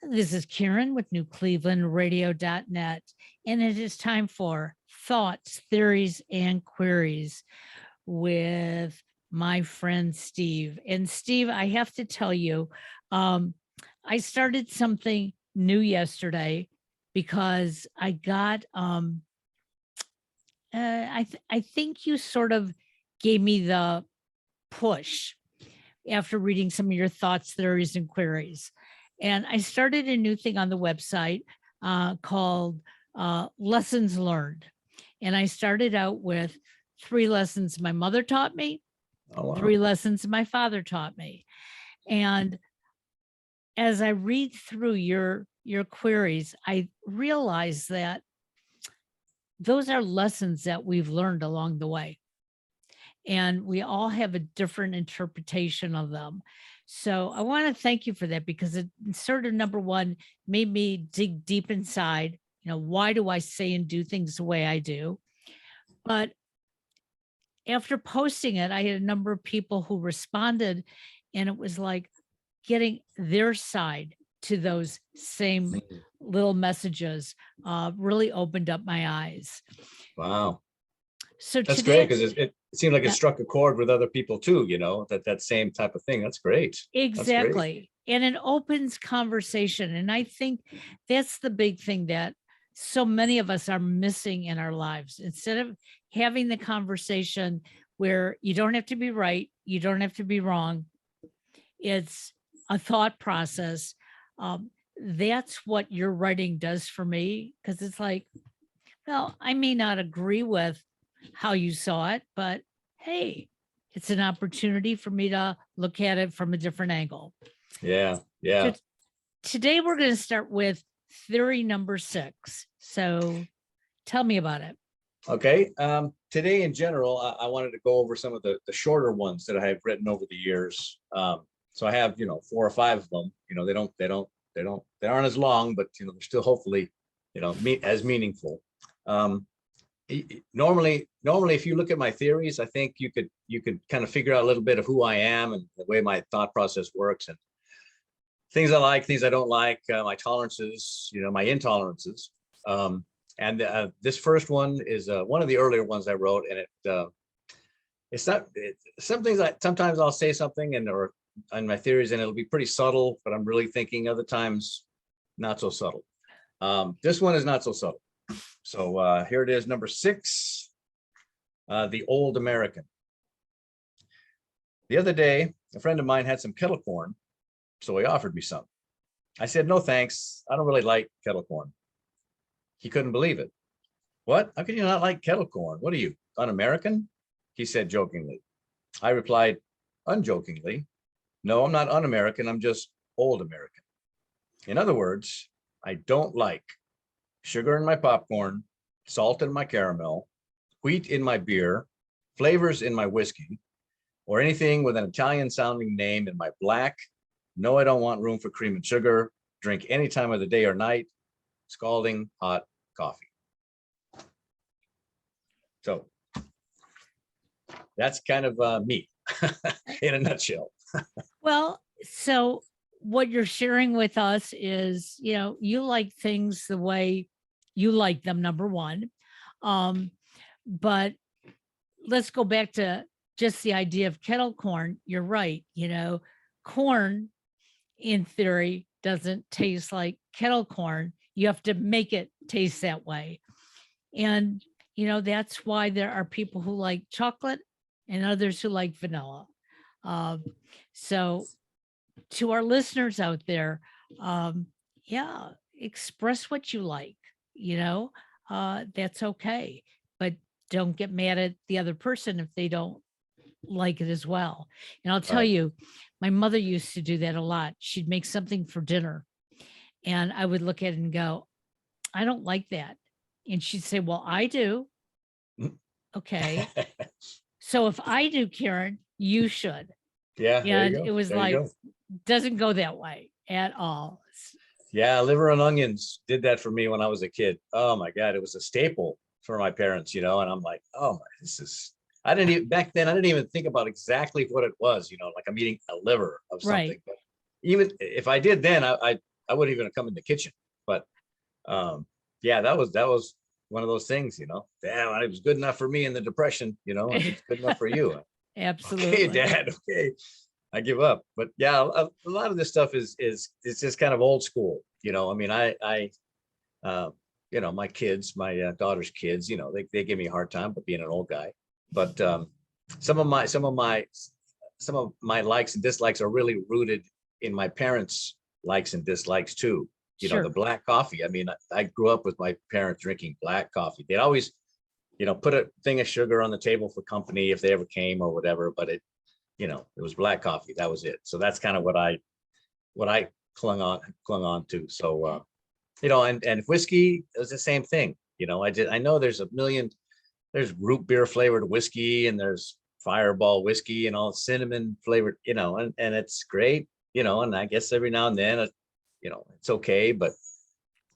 This is Karen with NewClevelandRadio.net, and it is time for Thoughts, Theories, and Queries with my friend Steve. And Steve, I have to tell you, um, I started something new yesterday because I got, I think you sort of gave me the push after reading some of your thoughts, theories, and queries. And I started a new thing on the website called Lessons Learned. And I started out with 3 lessons my mother taught me, Oh, wow. 3 lessons my father taught me. And as I read through your queries, I realize that those are lessons that we've learned along the way. And we all have a different interpretation of them. So I want to thank you for that because it sort of number one made me dig deep inside. Why do I say and do things the way I do? But after posting it, I had a number of people who responded, and it was like getting their side to those same little messages really opened up my eyes. Wow. So That's today, great because it seemed like it struck a chord with other people too, that same type of thing. That's great. Exactly. And it opens conversation. And I think that's the big thing that so many of us are missing in our lives. Instead of having the conversation where you don't have to be right, you don't have to be wrong, it's a thought process. That's what your writing does for me. Because it's like, well, I may not agree with how you saw it, but hey, it's an opportunity for me to look at it from a different angle. Yeah. So today we're going to start with theory number 6. So tell me about it. Okay. Today in general, I wanted to go over some of the shorter ones that I have written over the years. So I have, 4 or 5 of them. They aren't as long, but they're still hopefully, as meaningful. Normally, if you look at my theories, I think you could kind of figure out a little bit of who I am and the way my thought process works and things I like, things I don't like, my tolerances, my intolerances. And this first one is one of the earlier ones I wrote, and some things sometimes I'll say something or on my theories and it'll be pretty subtle, but I'm really thinking other times not so subtle. This one is not so subtle. So here it is, number 6, the old American. The other day, a friend of mine had some kettle corn, so he offered me some. I said, no, thanks. I don't really like kettle corn. He couldn't believe it. What? How can you not like kettle corn? What are you, un-American? He said jokingly. I replied, unjokingly, no, I'm not un-American. I'm just old American. In other words, I don't like sugar in my popcorn, salt in my caramel, wheat in my beer, flavors in my whiskey, or anything with an Italian sounding name in my black. No, I don't want room for cream and sugar. Drink any time of the day or night, scalding hot coffee. So that's kind of me in a nutshell. Well, so what you're sharing with us is, you like things the way you like them, number one. But let's go back to just the idea of kettle corn. You're right. Corn in theory doesn't taste like kettle corn. You have to make it taste that way. And, that's why there are people who like chocolate and others who like vanilla. So to our listeners out there, yeah, express what you like, that's okay. But don't get mad at the other person if they don't like it as well. And I'll tell you, my mother used to do that a lot. She'd make something for dinner and I would look at it and go, I don't like that. And she'd say, well, I do. Okay. So if I do, Karen, you should. Yeah. And it was like, doesn't go that way at all. Yeah, liver and onions did that for me when I was a kid. Oh my God, it was a staple for my parents, and I'm like, oh my, I didn't even, back then, I didn't even think about exactly what it was, like I'm eating a liver of something. Right. But even if I did then, I I wouldn't even have come in the kitchen. But yeah, that was one of those things, damn, it was good enough for me in the depression, if it's good enough for you. Okay, Absolutely. Dad, okay, I give up. But yeah, a lot of this stuff is it's just kind of old school. I mean, uh, my kids, my daughter's kids, they give me a hard time, but being an old guy. But some of my likes and dislikes are really rooted in my parents' likes and dislikes too. Sure. The black coffee. I mean, I grew up with my parents drinking black coffee. They'd always, put a thing of sugar on the table for company if they ever came or whatever, but it was black coffee. That was it. So that's kind of what I clung on to. So and whiskey is the same thing. I know there's there's root beer flavored whiskey and there's Fireball whiskey and all cinnamon flavored, and it's great, and I guess every now and then, it's okay, but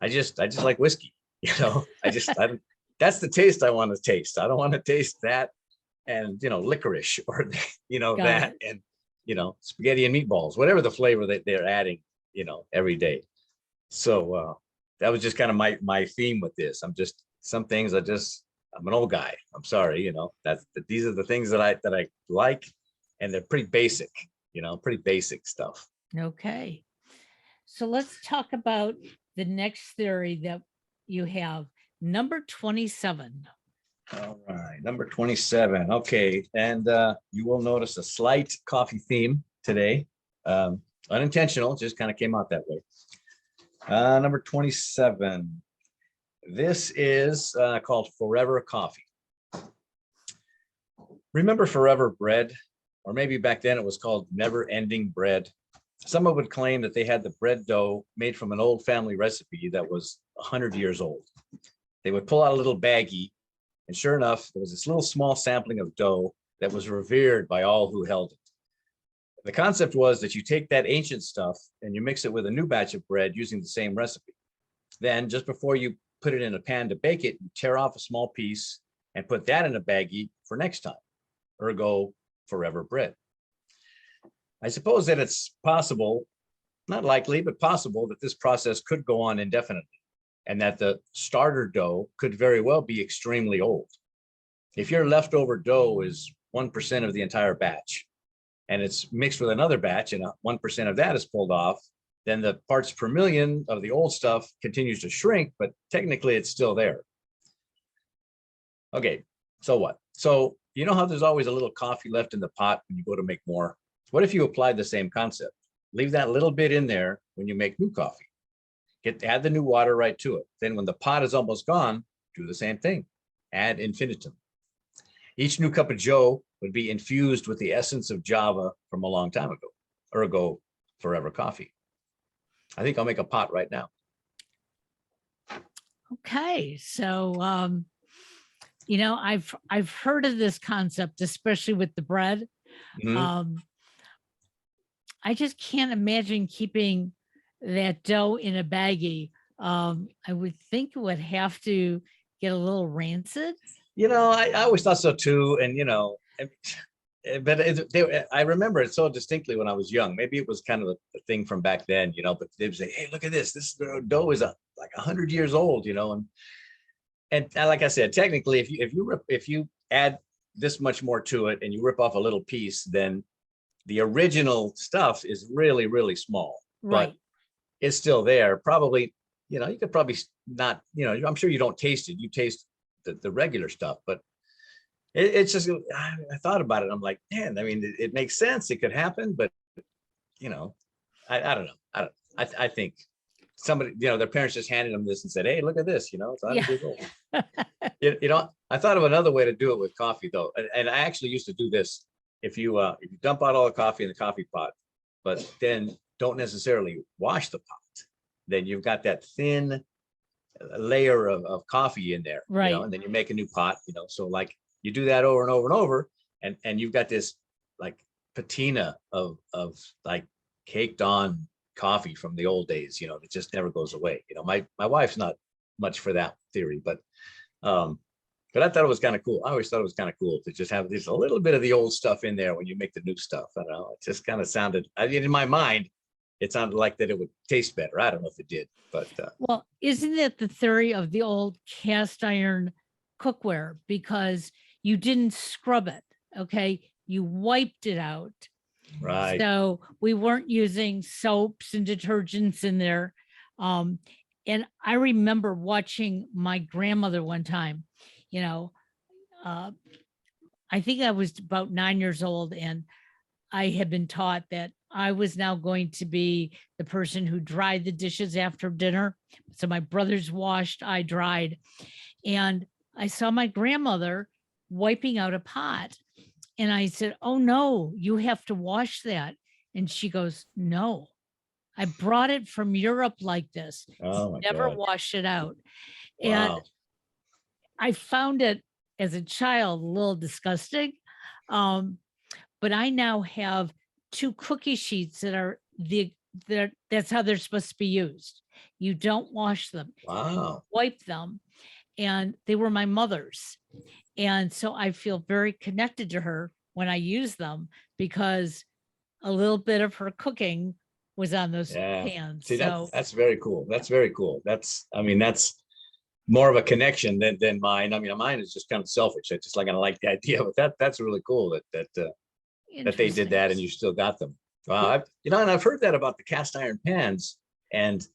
I just like whiskey, that's the taste I want to taste. I don't want to taste that and, licorice or, Got that it. and, spaghetti and meatballs, whatever the flavor that they're adding, every day. So that was just kind of my theme with this. Some things I'm an old guy. I'm sorry, these are the things that I like, and they're pretty basic, pretty basic stuff. Okay. So let's talk about the next theory that you have, number 27. All right, number 27. Okay, and you will notice a slight coffee theme today. Unintentional, just kind of came out that way. Number 27. This is called Forever Coffee. Remember Forever Bread? Or maybe back then it was called Never Ending Bread. Someone would claim that they had the bread dough made from an old family recipe that was 100 years old. They would pull out a little baggie, and sure enough, there was this little small sampling of dough that was revered by all who held it. The concept was that you take that ancient stuff and you mix it with a new batch of bread using the same recipe. Then just before you put it in a pan to bake it, you tear off a small piece and put that in a baggie for next time. Ergo, Forever Bread. I suppose that it's possible, not likely, but possible that this process could go on indefinitely, and that the starter dough could very well be extremely old. If your leftover dough is 1% of the entire batch, and it's mixed with another batch, and 1% of that is pulled off, then the parts per million of the old stuff continues to shrink, but technically it's still there. Okay, so what? So you know how there's always a little coffee left in the pot when you go to make more? What if you applied the same concept? Leave that little bit in there when you make new coffee. Add the new water right to it. Then when the pot is almost gone, do the same thing. Add infinitum. Each new cup of Joe would be infused with the essence of Java from a long time ago. Ergo, Forever Coffee. I think I'll make a pot right now. Okay. So I've heard of this concept, especially with the bread. Mhm. I just can't imagine keeping that dough in a baggie. I would think it would have to get a little rancid. I always thought so too. And, but I remember it so distinctly when I was young. Maybe it was kind of a thing from back then, but they would say, hey, look at this. This dough is like 100 years old, and like I said, technically, if you add this much more to it and you rip off a little piece, then the original stuff is really, really small, Right. but it's still there. Probably, you could probably not, I'm sure you don't taste it. You taste the regular stuff, but it's just, I thought about it. I'm like, man, I mean, it makes sense. It could happen, but I don't know. I think somebody, their parents just handed them this and said, hey, look at this, it's 100 years old. I thought of another way to do it with coffee though. And I actually used to do this. If you dump out all the coffee in the coffee pot, but then don't necessarily wash the pot, then you've got that thin layer of coffee in there, Right. And then you make a new pot, so like you do that over and over and over, and you've got this like patina of like caked on coffee from the old days, that just never goes away. My wife's not much for that theory, but I thought it was kind of cool. I always thought it was kind of cool to just have this a little bit of the old stuff in there when you make the new stuff. I don't know. It just kind of sounded, in my mind, it sounded like that it would taste better. I don't know if it did, but Well, isn't it the theory of the old cast iron cookware? Because you didn't scrub it, okay? You wiped it out. right. So we weren't using soaps and detergents in there. Um, and I remember watching my grandmother one time, you know, uh, I think I was about 9 years old, and I had been taught that I was now going to be the person who dried the dishes after dinner. So my brothers washed, I dried. And I saw my grandmother wiping out a pot. And I said, "Oh no, you have to wash that." And she goes, "No, I brought it from Europe like this. Oh my Never God. washed it out." And Wow. I found it as a child a little disgusting. Um, but I now have 2 cookie sheets that are that's how they're supposed to be used. You don't wash them, Wow. wipe them, and they were my mother's. And so I feel very connected to her when I use them, because a little bit of her cooking was on those Yeah. pans. See, So that's very cool. That's very cool. I mean, that's more of a connection than mine. I mean, mine is just kind of selfish. I just like, I like the idea, but that's really cool that they did interesting. that and you still got them. Wow. And I've heard that about the cast iron pans, and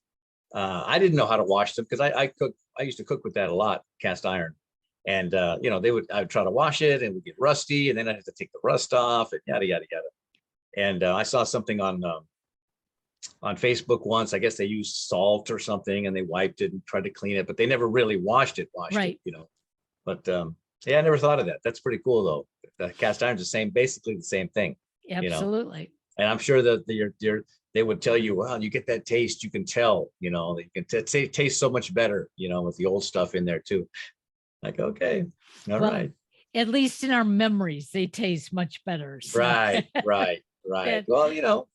I didn't know how to wash them because I used to cook with that a lot, cast iron. And I would try to wash it and it would get rusty, and then I'd have to take the rust off and yada yada yada. And I saw something on Facebook once. I guess they used salt or something and they wiped it and tried to clean it, but they never really washed it, Right. But yeah, I never thought of that. That's pretty cool though. The cast iron's basically the same thing, you know. Absolutely. And I'm sure that they would tell you, well, you get that taste, you can tell, you can taste so much better, with the old stuff in there too. Like, okay, all Well, right. at least in our memories, they taste much better. So Right, right, right. that Well,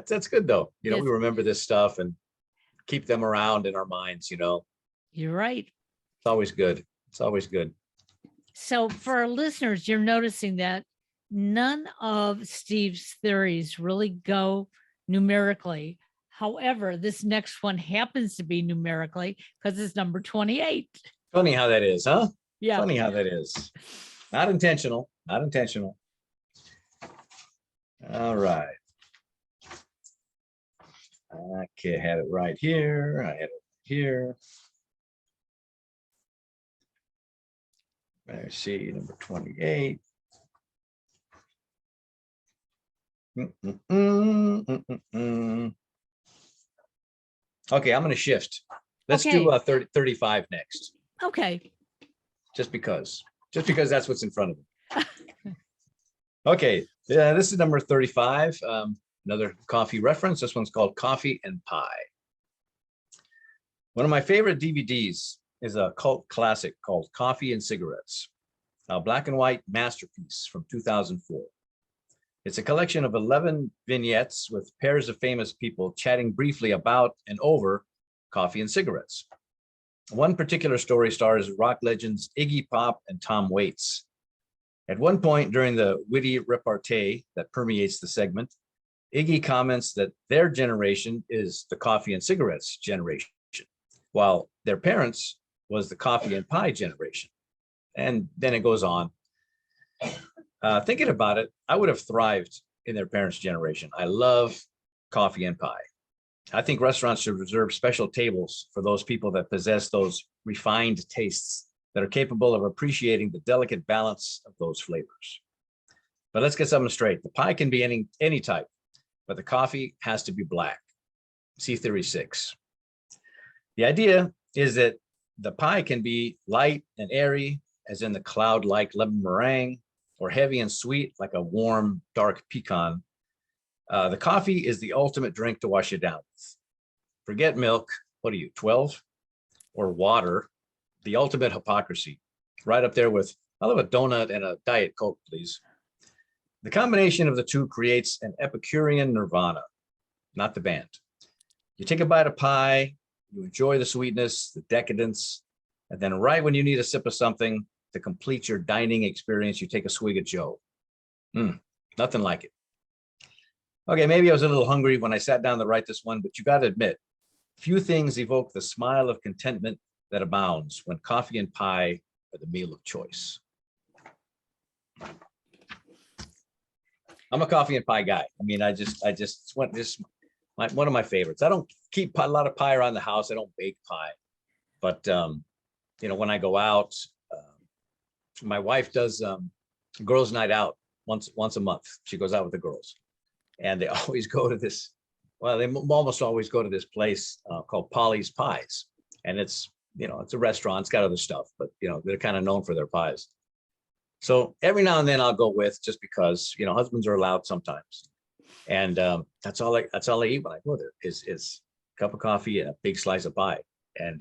that's good though. We is, remember this stuff and keep them around in our minds. you're right. It's always good. It's always good. So for our listeners, you're noticing that none of Steve's theories really go numerically. However, this next one happens to be numerically because it's number 28. Funny how that is, huh? Yeah. Funny how that is. Not intentional. Not intentional. All right. Okay, I had it right here. I had it here. Let's see, number 28. Okay, I'm going to shift. Let's do 35 next, Okay. just because that's what's in front of me. Okay, yeah, this is number 35. Another coffee reference. This one's called Coffee and Pie. One of my favorite DVDs is a cult classic called Coffee and Cigarettes, a black and white masterpiece from 2004. It's a collection of 11 vignettes with pairs of famous people chatting briefly about and over coffee and cigarettes. One particular story stars rock legends Iggy Pop and Tom Waits. At one point during the witty repartee that permeates the segment, Iggy comments that their generation is the coffee and cigarettes generation, while their parents was the coffee and pie generation. And then it goes on. Thinking about it, I would have thrived in their parents' generation. I love coffee and pie. I think restaurants should reserve special tables for those people that possess those refined tastes that are capable of appreciating the delicate balance of those flavors. But let's get something straight. The pie can be any type, but the coffee has to be black. See Theory 6. The idea is that the pie can be light and airy, as in the cloud-like lemon meringue, or heavy and sweet, like a warm, dark pecan. The coffee is the ultimate drink to wash it down with. Forget milk. What are you, 12? Or water, the ultimate hypocrisy. Right up there with, I'll have a donut and a Diet Coke, please. The combination of the two creates an Epicurean nirvana, not the band. You take a bite of pie, you enjoy the sweetness, the decadence, and then right when you need a sip of something to complete your dining experience, you take a swig of Joe. Nothing like it. Okay, maybe I was a little hungry when I sat down to write this one, but you got to admit, few things evoke the smile of contentment that abounds when coffee and pie are the meal of choice. I'm a coffee and pie guy. I mean, I just went this one of my favorites. I don't keep a lot of pie around the house. I don't bake pie, but you know, when I go out, my wife does girls' night out once a month. She goes out with the girls, and they always go to this. Well, they almost always go to this place called Polly's Pies, and it's, you know, it's a restaurant. It's got other stuff, but you know, they're kind of known for their pies. So every now and then I'll go with, just because, you know, husbands are allowed sometimes, and that's all I eat when I go there is a cup of coffee and a big slice of pie, and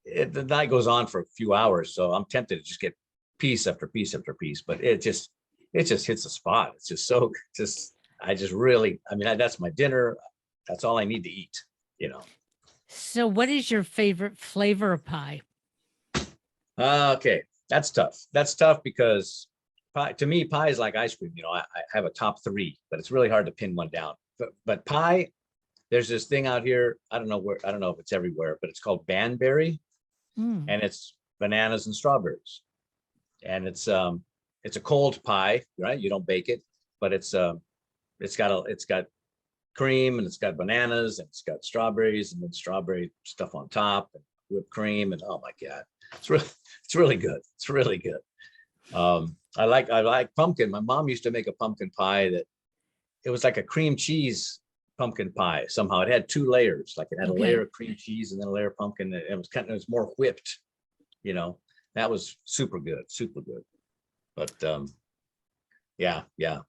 the night goes on for a few hours, so I'm tempted to just get piece after piece after piece, but it just hits the spot. It's just so just I just really, I mean, that's my dinner. That's all I need to eat, you know. So what is your favorite flavor of pie? Okay, that's tough. That's tough because pie, to me, pie is like ice cream. You know, I have a top three, but it's really hard to pin one down. But pie, there's this thing out here. I don't know where. I don't know if it's everywhere, but it's called banberry, Mm, and it's bananas and strawberries, and it's a cold pie, right? You don't bake it, but it's got cream, and it's got bananas, and it's got strawberries, and then strawberry stuff on top, and whipped cream, and oh my god, it's really good. It's really good. I like pumpkin. My mom used to make a pumpkin pie that it was like a cream cheese pumpkin pie. Somehow it had two layers, like it had a layer okay. of cream cheese and then a layer of pumpkin. It was kind of, it was more whipped, you know. That was super good, super good. But yeah,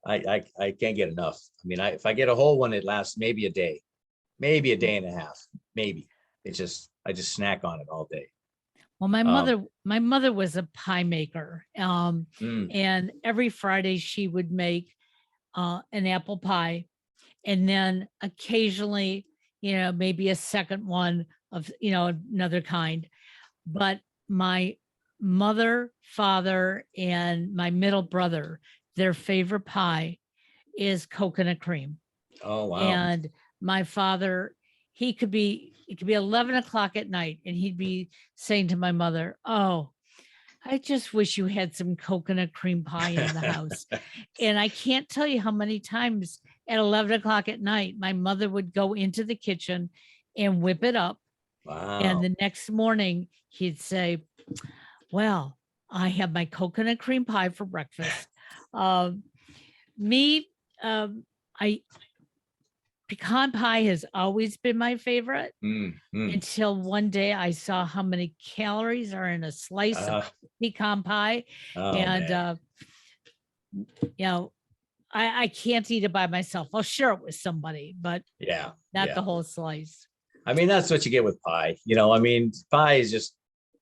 I can't get enough. I mean, if I get a whole one, it lasts maybe a day, maybe a day and a half, maybe. I just snack on it all day. Well, Um, my mother was a pie maker. mm, And every Friday she would make an apple pie, and then occasionally, you know, maybe a second one of, you know, another kind. But my mother, father, and my middle brother, their favorite pie is coconut cream. oh wow. And my father, it could be 11 o'clock at night, and he'd be saying to my mother, "Oh, I just wish you had some coconut cream pie in the house." And I can't tell you how many times at 11 o'clock at night, my mother would go into the kitchen and whip it up. And Wow. the next morning he'd say, "Well, I have my coconut cream pie for breakfast." Um, me, I pecan pie has always been my favorite, Mm, mm. until one day I saw how many calories are in a slice of Uh, pecan pie. oh And, man. you know, I can't eat it by myself. I'll share it with somebody, but Yeah, not the yeah. whole slice. I mean, that's what you get with pie. You know, I mean, pie is just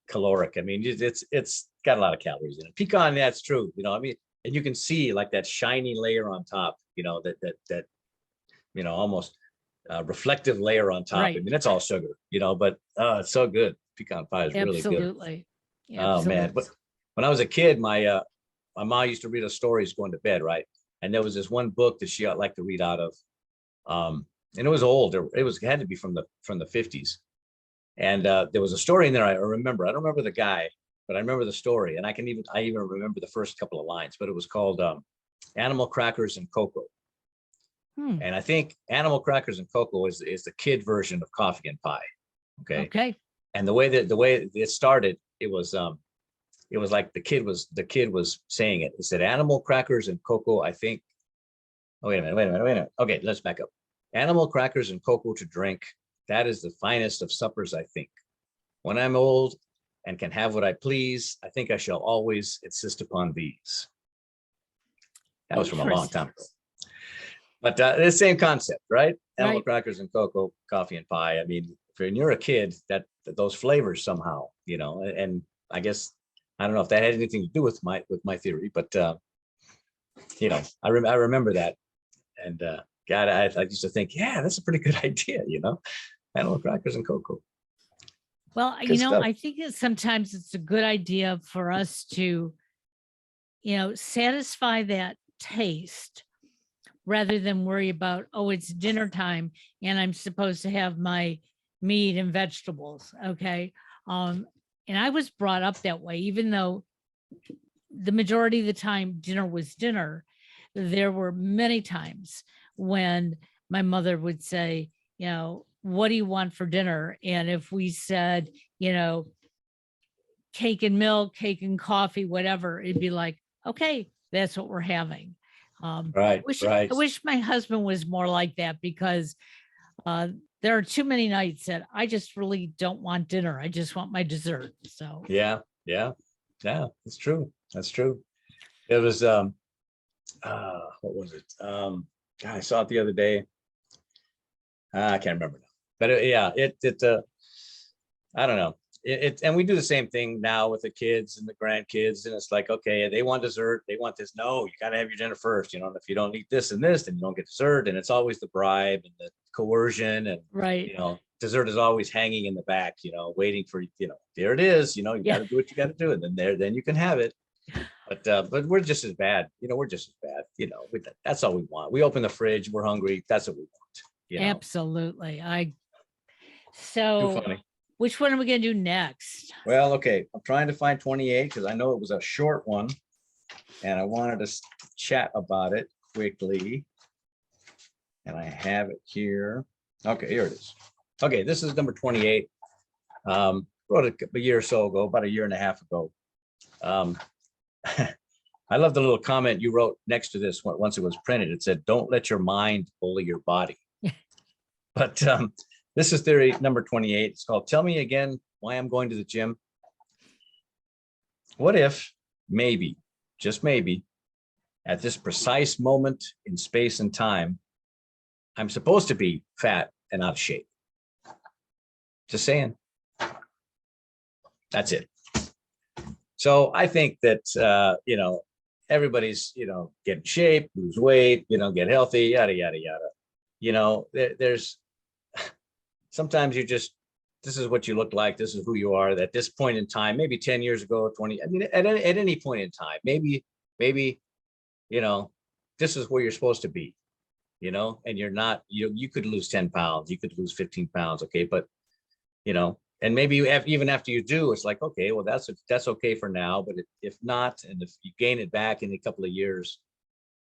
caloric. I mean, it's got a lot of calories in it. Pecan, that's true. You know, I mean, and you can see like that shiny layer on top. You know, that you know, almost reflective layer on top. I Right. mean, it's all sugar. You know, but it's so good. Pecan pie is really good. Absolutely. Oh man, Absolutely. but when I was a kid, my mom used to read us stories going to bed, right? And there was this one book that she liked to read out of, and it was old. It had to be from the 50s, and there was a story in there I remember. I don't remember the guy, but I remember the story, and I even remember the first couple of lines. But it was called "Animal Crackers and Cocoa," Hmm. and I think "Animal Crackers and Cocoa" is the kid version of coffee and pie. Okay, Okay. and the way it started, it was like the kid was saying it. It said "Animal Crackers and Cocoa." I think. Oh, wait a minute. Okay, let's back up. Animal crackers and cocoa to drink. That is the finest of suppers, I think. When I'm old and can have what I please, I think I shall always insist upon these. That was from a long Interesting. time ago. But the same concept, right? Animal Right. crackers and cocoa, coffee and pie. I mean, when you're a kid, that those flavors somehow, you know, and I guess I don't know if that had anything to do with my theory, but you know, I remember that. And God, I used to think, yeah, that's a pretty good idea, you know, animal crackers and cocoa. Well, Good you know, stuff. I think that sometimes it's a good idea for us to, you know, satisfy that taste rather than worry about, oh, it's dinner time and I'm supposed to have my meat and vegetables. Okay. Um, and I was brought up that way, even though the majority of the time dinner was dinner. There were many times when my mother would say, what do you want for dinner? And if we said, you know, cake and milk, cake and coffee, whatever, it'd be like, okay, that's what we're having. Right, I right. wish my husband was more like that, because uh, there are too many nights that I just really don't want dinner. I just want my dessert. So Yeah, yeah, yeah, that's true. That's true. It was, what was it? God, I saw it the other day. I can't remember now, but yeah, I don't know. And we do the same thing now with the kids and the grandkids. And it's like, okay, they want dessert. They want this. No, you got to have your dinner first. And if you don't eat this and this, then you don't get dessert. And it's always the bribe and the coercion. And, right. Dessert is always hanging in the back, waiting for, there it is, you got Yeah. to do what you got to do. And then you can have it. But we're just as bad, we're just as bad, that's all we want. We open the fridge, we're hungry. That's what we want. Absolutely. Too So funny. which one are we going to do next? Well, okay, I'm trying to find 28 because I know it was a short one and I wanted to chat about it quickly. And I have it here. Okay, here it is. Okay, this is number 28. Wrote it a year or so ago, about a year and a half ago. I love the little comment you wrote next to this once it was printed. It said, "Don't let your mind bully your body." But this is theory number 28. It's called "Tell Me Again Why I'm Going to the Gym." What if, maybe, just maybe, at this precise moment in space and time, I'm supposed to be fat and out of shape? Just saying. That's it. So I think that, everybody's, get in shape, lose weight, get healthy, yada, yada, yada. There's sometimes this is what you look like. This is who you are at this point in time, maybe 10 years ago, 20. I mean, at any point in time, maybe, this is where you're supposed to be, and you're not, you could lose 10 pounds, you could lose 15 pounds. Okay. But, and maybe even after you do, it's like, okay, well, that's okay for now. But if not, and if you gain it back in a couple of years,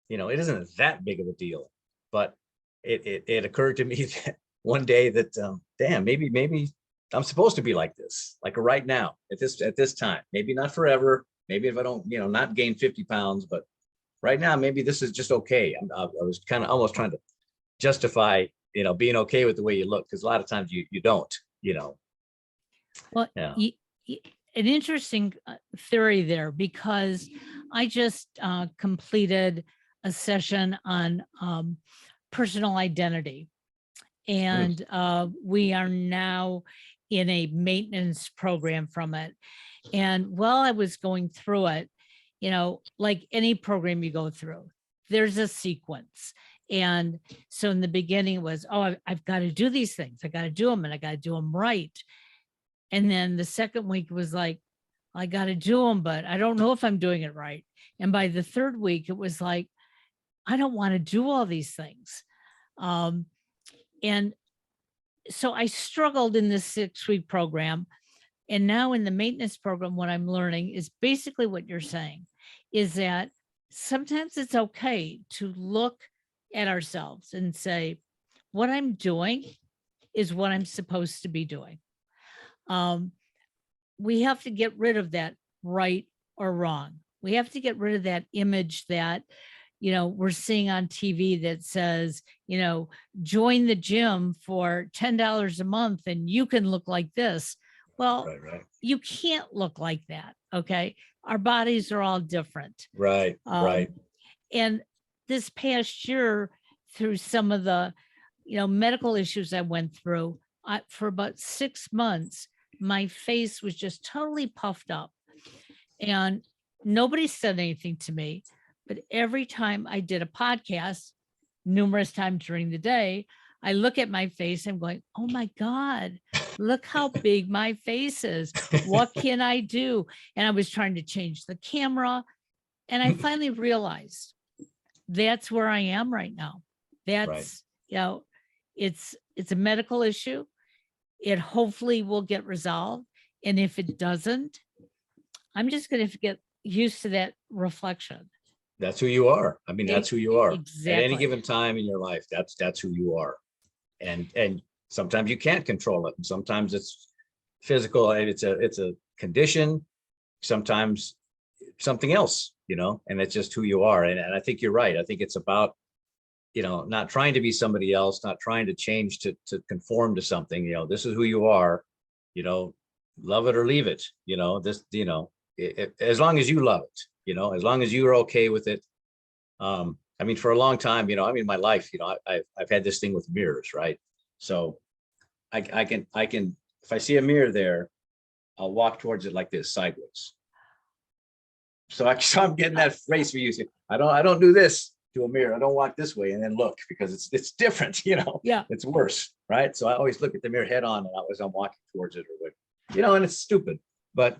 it isn't that big of a deal. But it occurred to me that one day that, damn, maybe I'm supposed to be like this, like right now at this time. Maybe not forever. Maybe if I don't, not gain 50 pounds, but right now, maybe this is just okay. I was kind of almost trying to justify, being okay with the way you look, because a lot of times you don't, Well, Yeah. An interesting theory there, because I just completed a session on personal identity. And we are now in a maintenance program from it. And while I was going through it, like any program you go through, there's a sequence. And so in the beginning it was, oh, I've got to do these things. I got to do them, and I got to do them right. And then the second week was like, I got to do them, but I don't know if I'm doing it right. And by the third week, it was like, I don't want to do all these things. And so I struggled in this 6-week program. And now in the maintenance program, what I'm learning is basically what you're saying, is that sometimes it's okay to look at ourselves and say, what I'm doing is what I'm supposed to be doing. We have to get rid of that right or wrong. We have to get rid of that image that, we're seeing on TV that says, join the gym for $10 a month and you can look like this. Well, right. You can't look like that. Okay. Our bodies are all different. Right. Right. And this past year, through some of the, medical issues I went through, for about 6 months, my face was just totally puffed up, and nobody said anything to me. But every time I did a podcast, numerous times during the day, I look at my face, I'm going, oh my God, look how big my face is. What can I do? And I was trying to change the camera. And I finally realized that's where I am right now. That's, you know, it's a medical issue. It hopefully will get resolved. And if it doesn't, I'm just going to get used to that reflection. That's who you are. I mean, that's who you are. At any Exactly. given time in your life, that's who you are. And sometimes you can't control it. And sometimes it's physical and it's a condition, sometimes something else, you know, and it's just who you are. And I think you're right. I think it's about, you know, not trying to be somebody else, not trying to change to conform to something, you know, this is who you are, you know, love it or leave it, you know, this, you know, as long as you love it, you know, as long as you're okay with it. I mean, for a long time, you know, I mean, my life, you know, I've had this thing with mirrors, right? So I can, if I see a mirror there, I'll walk towards it like this sideways. So I'm getting that phrase for you. I don't do this to a mirror. I don't walk this way and then look, because it's different, you know. Yeah. It's worse, right? So I always look at the mirror head on, and I'm walking towards it, or what, you know, and it's stupid, but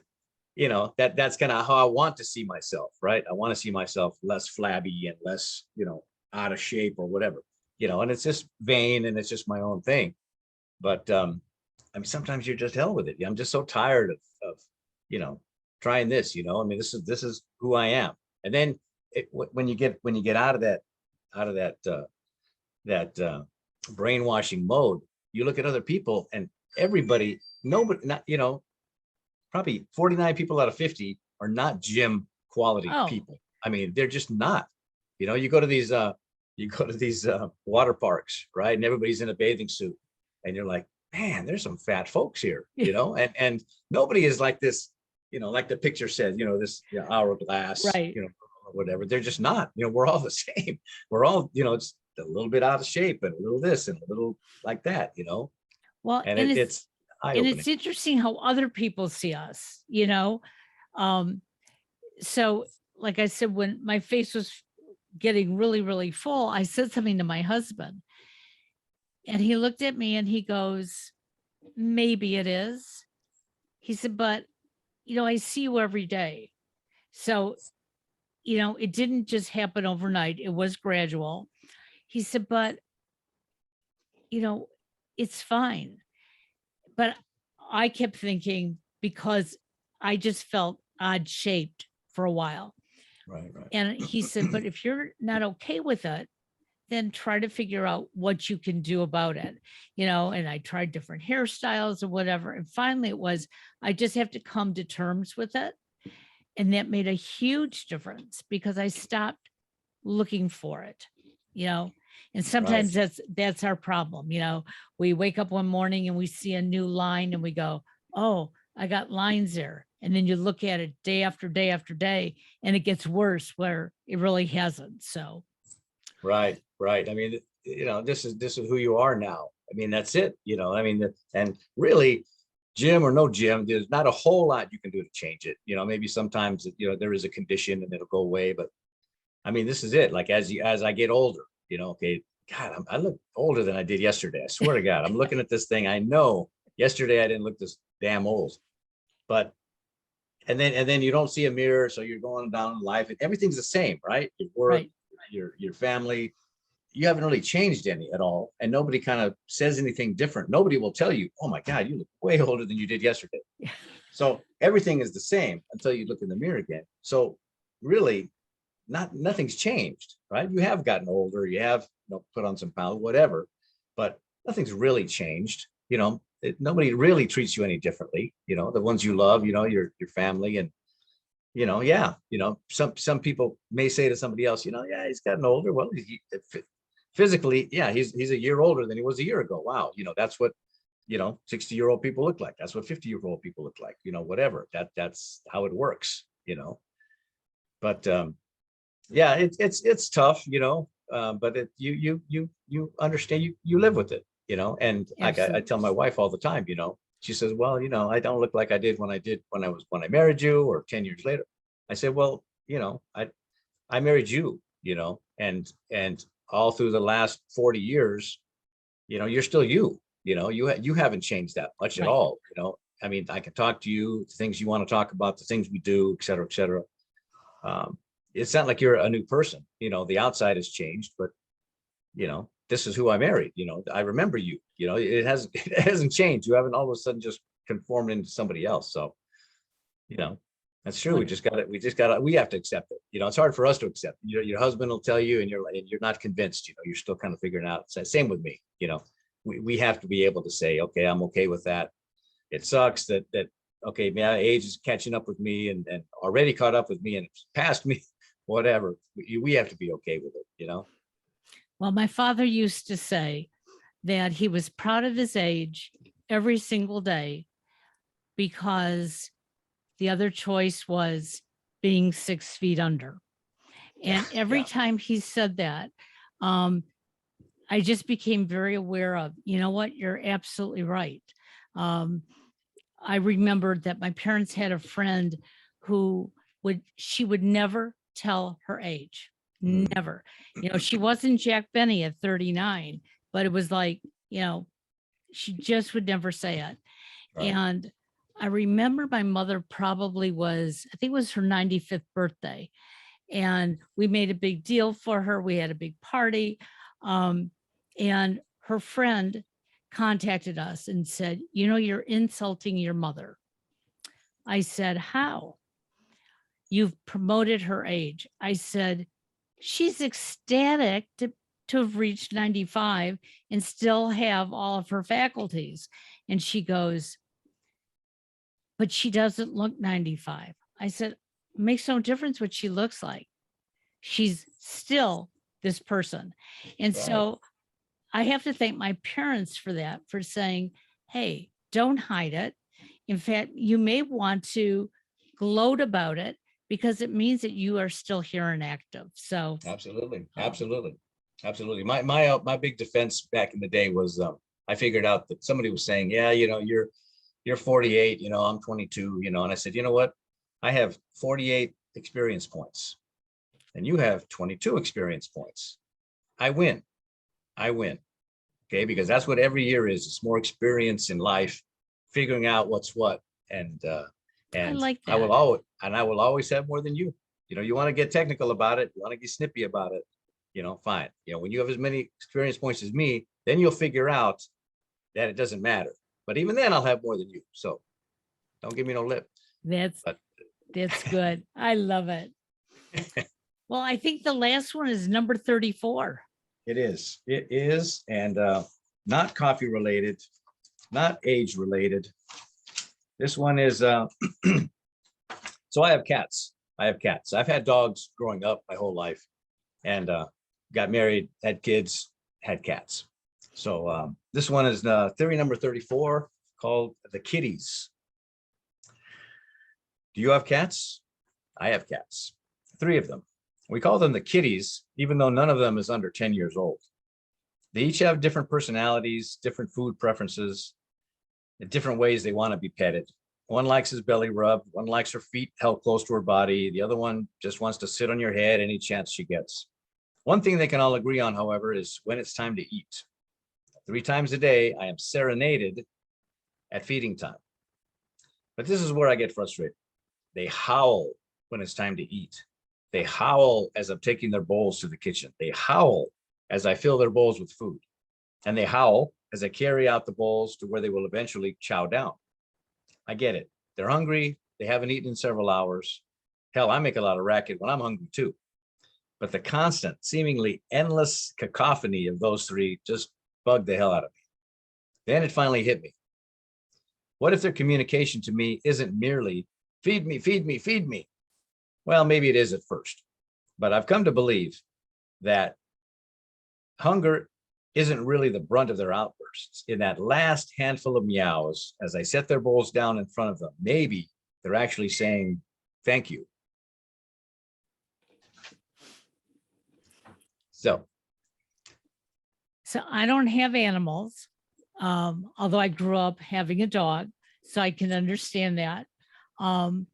you know, that's kind of how I want to see myself, right? I want to see myself less flabby and less, you know, out of shape or whatever, you know, and it's just vain and it's just my own thing. But I mean, sometimes you're just hell with it. I'm just so tired of you know, trying this, you know. I mean, this is who I am. And then when you get out of that brainwashing mode, you look at other people, and everybody, nobody, not, you know, probably 49 people out of 50 are not gym quality people. I mean, they're just not. You know, you go to these water parks, right? And everybody's in a bathing suit, and you're like, man, there's some fat folks here, you know, and nobody is like this, you know, like the picture says, you know, this, you know, hourglass, Right. you know, or whatever. They're just not, you know, we're all the same. We're all, you know, it's a little bit out of shape and a little this and a little like that, you know, Well, and and it's eye and opening. it's interesting how other people see us, you know. Um, so like I said, when my face was getting really, really full, I said something to my husband, and he looked at me and he goes, maybe it is. He said, but you know, I see you every day. So, you know, it didn't just happen overnight. It was gradual. He said, but you know, it's fine. But I kept thinking, because I just felt odd shaped for a while. Right, right. And he said, but if you're not okay with it, then try to figure out what you can do about it. You know, and I tried different hairstyles or whatever. And finally it was, I just have to come to terms with it. And that made a huge difference, because I stopped looking for it, you know. And sometimes Right. that's our problem, you know. We wake up one morning and we see a new line and we go, oh, I got lines there. And then you look at it day after day after day, and it gets worse where it really hasn't. So Right, right. I mean, you know, this is who you are now. I mean, that's it, you know. I mean, and really, gym or no gym, there's not a whole lot you can do to change it. You know, maybe sometimes, you know, there is a condition and it'll go away, but I mean, this is it. Like as I get older, you know, okay, God, I look older than I did yesterday. I swear to God, I'm looking at this thing. I know yesterday I didn't look this damn old, but and then you don't see a mirror, so you're going down in life and everything's the same, right? Your work, right. your family, you haven't really changed any at all, and nobody kind of says anything different. Nobody will tell you, oh my God, you look way older than you did yesterday. So everything is the same until you look in the mirror again. So really, nothing's changed, right? You have gotten older, you have, you know, put on some pounds, whatever, but nothing's really changed. You know, nobody really treats you any differently. You know, the ones you love, you know, your family, and you know, yeah, you know, some people may say to somebody else, you know, yeah, he's gotten older. Well, physically, yeah, he's a year older than he was a year ago. Wow, you know, that's what, you know, 60-year-old people look like. That's what 50-year-old people look like. You know, whatever. That's how it works. You know, but yeah, it's tough, you know, but you understand, you live with it, you know. And I tell my Absolutely. wife all the time, you know, she says, well, you know, I don't look like I did when I married you, or 10 years later. I said, well, you know, I married you, you know, and all through the last 40 years, you know, you're still you know, you haven't changed that much at Right. all, you know. I mean, I can talk to you, the things you want to talk about, the things we do, et cetera, et cetera. it's not like you're a new person. The outside has changed, but this is who I married. I remember you. It hasn't it hasn't changed. You haven't all of a sudden just conformed into somebody else. So, you know, that's true. What We have to accept it. It's hard for us to accept. Your husband will tell you and you're not convinced, you're still kind of figuring out. Same with me. We have to be able to say, okay, I'm okay with that. It sucks that okay, my age is catching up with me and already caught up with me and it's past me, whatever. We have to be okay with it. Well, my father used to say that he was proud of his age every single day because the other choice was being 6 feet under. And every Yeah. time he said that, I just became very aware of, you know what, you're absolutely right. Um, I remembered that my parents had a friend who she would never tell her age. Mm. Never. She wasn't Jack Benny at 39, but it was like, she just would never say it. Right. And I remember my mother probably I think it was her 95th birthday. And we made a big deal for her. We had a big party. And her friend contacted us and said, you're insulting your mother. I said, how? You've promoted her age. I said, she's ecstatic to have reached 95 and still have all of her faculties. And she goes, but she doesn't look 95. I said, makes no difference what she looks like. She's still this person. And Right. so I have to thank my parents for that, for saying, hey, don't hide it. In fact, you may want to gloat about it because it means that you are still here and active. So Absolutely. Absolutely. My big defense back in the day was I figured out that somebody was saying, yeah, you're 48, I'm 22, and I said, you know what? I have 48 experience points and you have 22 experience points. I win. Okay, because that's what every year is. It's more experience in life, figuring out what's what. And I like I will that. always have more than you. You want to get technical about it, you want to get snippy about it, fine. When you have as many experience points as me, then you'll figure out that it doesn't matter. But even then I'll have more than you. So don't give me no lip. That's But good. I love it. Well, I think the last one is number 34. it is. And not coffee related, not age related. This one is so I have cats. I've had dogs growing up my whole life and got married, had kids, had cats. So this one is theory number 34, called the kitties. Do you have cats? I have cats, 3 of them. We call them the kitties, even though none of them is under 10 years old. They each have different personalities, different food preferences, and different ways they want to be petted. One likes his belly rubbed, one likes her feet held close to her body. The other one just wants to sit on your head any chance she gets. One thing they can all agree on, however, is when it's time to eat. 3 times a day, I am serenaded at feeding time. But this is where I get frustrated. They howl when it's time to eat. They howl as I'm taking their bowls to the kitchen. They howl as I fill their bowls with food. And they howl as I carry out the bowls to where they will eventually chow down. I get it. They're hungry. They haven't eaten in several hours. Hell, I make a lot of racket when I'm hungry too. But the constant, seemingly endless cacophony of those 3 just bugged the hell out of me. Then it finally hit me. What if their communication to me isn't merely feed me, feed me, feed me? Well, maybe it is at first, but I've come to believe that hunger isn't really the brunt of their outbursts. In that last handful of meows, as I set their bowls down in front of them, maybe they're actually saying thank you. So I don't have animals, although I grew up having a dog, so I can understand that. And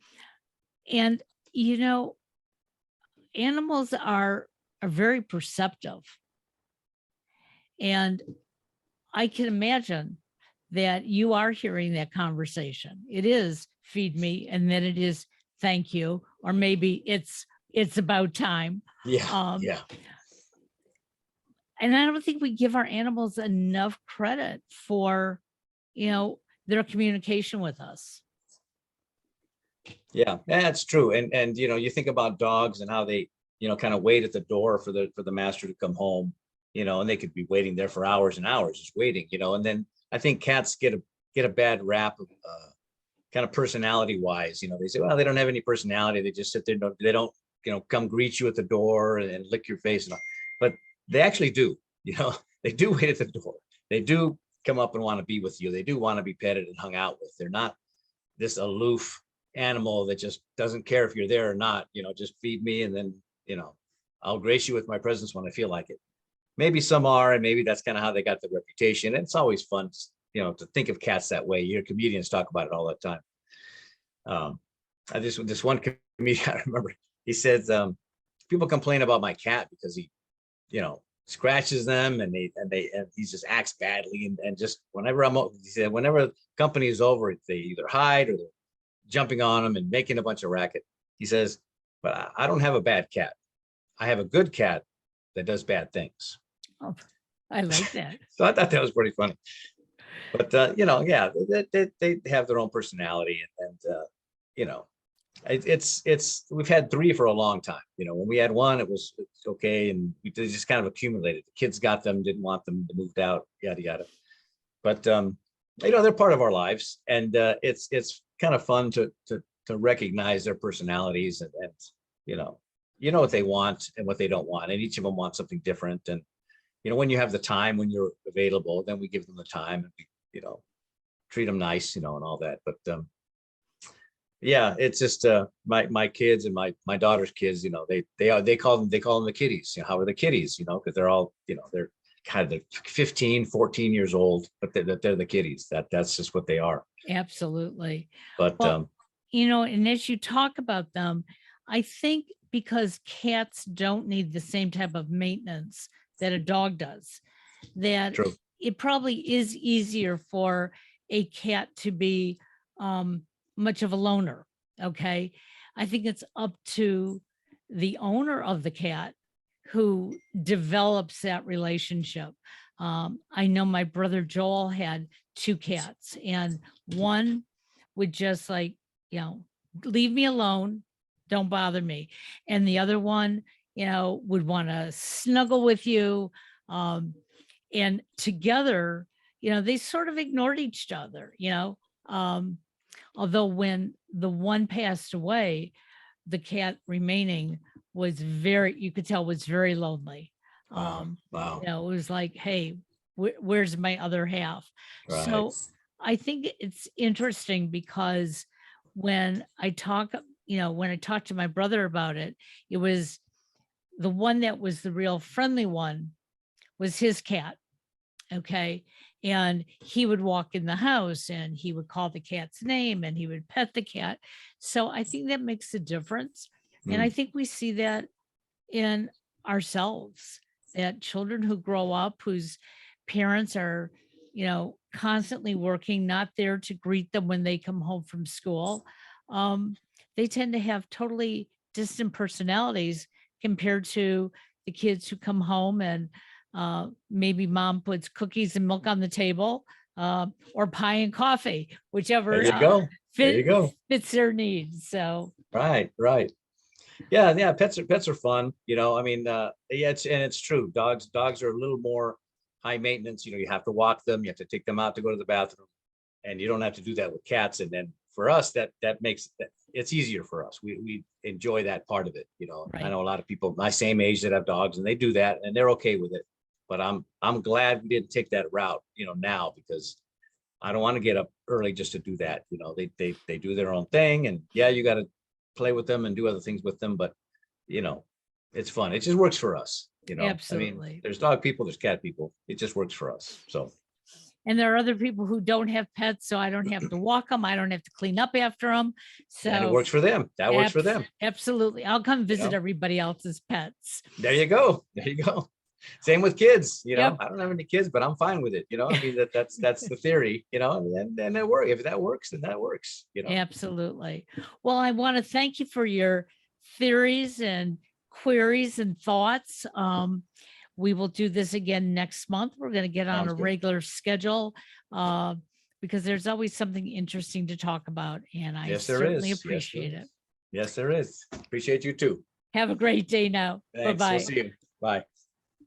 animals are very perceptive, and I can imagine that you are hearing that conversation. It is feed me, and then it is thank you, or maybe it's it's about time. Yeah, Um, yeah, and I don't think we give our animals enough credit for, you know, their communication with us. yeah, that's true. And you think about dogs and how they, kind of wait at the door for the master to come home, and they could be waiting there for hours and hours, just waiting, and then I think cats get a bad rap of kind of personality wise. They say, well, they don't have any personality. They just sit there. They don't, come greet you at the door and lick your face. But they actually do. They do wait at the door. They do come up and want to be with you. They do want to be petted and hung out with. They're not this aloof animal that just doesn't care if you're there or not. Just feed me and then, I'll grace you with my presence when I feel like it. Maybe some are, and maybe that's kind of how they got the reputation. And it's always fun, to think of cats that way. Your comedians talk about it all the time. This one comedian, I remember, he says, people complain about my cat because he, scratches them and he just acts badly. And just whenever he said, whenever company is over, they either hide or they're jumping on him and making a bunch of racket. He says, but I don't have a bad cat. I have a good cat that does bad things. Oh, I like that. So I thought that was pretty funny. But yeah, they have their own personality, and it's we've had 3 for a long time. When we had 1, it's okay, and they just kind of accumulated. The kids got them, didn't want them, moved out, yada yada. But they're part of our lives, and it's kind of fun to recognize their personalities, and what they want and what they don't want, and each of them wants something different. And when you have the time, when you're available, then we give them the time, and we treat them nice, and all that. But yeah, it's just my kids and my daughter's kids, they call them the kitties. How are the kitties? Because they're all, they're kind of, they're 15, 14 years old, but they're the kitties. That's just what they are. Absolutely. But Well, and as you talk about them, I think because cats don't need the same type of maintenance that a dog does, that true. it probably is easier for a cat to be much of a loner. Okay. I think it's up to the owner of the cat who develops that relationship. I know my brother Joel had 2 cats, and one would just like, leave me alone, don't bother me. And the other one, would want to snuggle with you. And together, they sort of ignored each other. Um, Although when the one passed away, the cat remaining was you could tell was very lonely. Wow. Wow. It was like, hey, where's my other half? Right. So I think it's interesting because when I talk, when I talked to my brother about it, it was the one that was the real friendly one was his cat. Okay. And he would walk in the house and he would call the cat's name and he would pet the cat. So I think that makes a difference. And I Mm. think we see that in ourselves, that children who grow up, whose parents are, constantly working, not there to greet them when they come home from school, um, they tend to have totally distant personalities compared to the kids who come home and maybe mom puts cookies and milk on the table, or pie and coffee, There whichever you go. There you go. fits their needs. So Right. Right. Yeah. Yeah. Pets are fun. I mean, yeah, it's true. Dogs are a little more high maintenance. You have to walk them. You have to take them out to go to the bathroom, and you don't have to do that with cats. And then for us, that makes it's easier for us. We enjoy that part of it. I right, know a lot of people my same age that have dogs, and they do that, and they're okay with it. But I'm glad we didn't take that route, now, because I don't want to get up early just to do that. They do their own thing, and yeah, you got to play with them and do other things with them, but it's fun. It just works for us. I mean, absolutely. there's dog people, there's cat people. It just works for us. So And there are other people who don't have pets, so I don't have to walk them. I don't have to clean up after them. and it So works for them. That works for them. absolutely, I'll come You visit know, everybody else's pets. there you go. There you go. Same with kids. Yep. I don't have any kids, but I'm fine with it. I mean, that's the theory. And it works. If that works, then that works. Absolutely. Well, I want to thank you for your theories and queries and thoughts. We will do this again next month. We're going to get on Sounds a good. regular schedule because there's always something interesting to talk about. And I Yes, there certainly is. Yes, there appreciate it. is. Yes, there is. Appreciate you too. Have a great day now. Thanks. We'll Bye-bye. see you. Bye.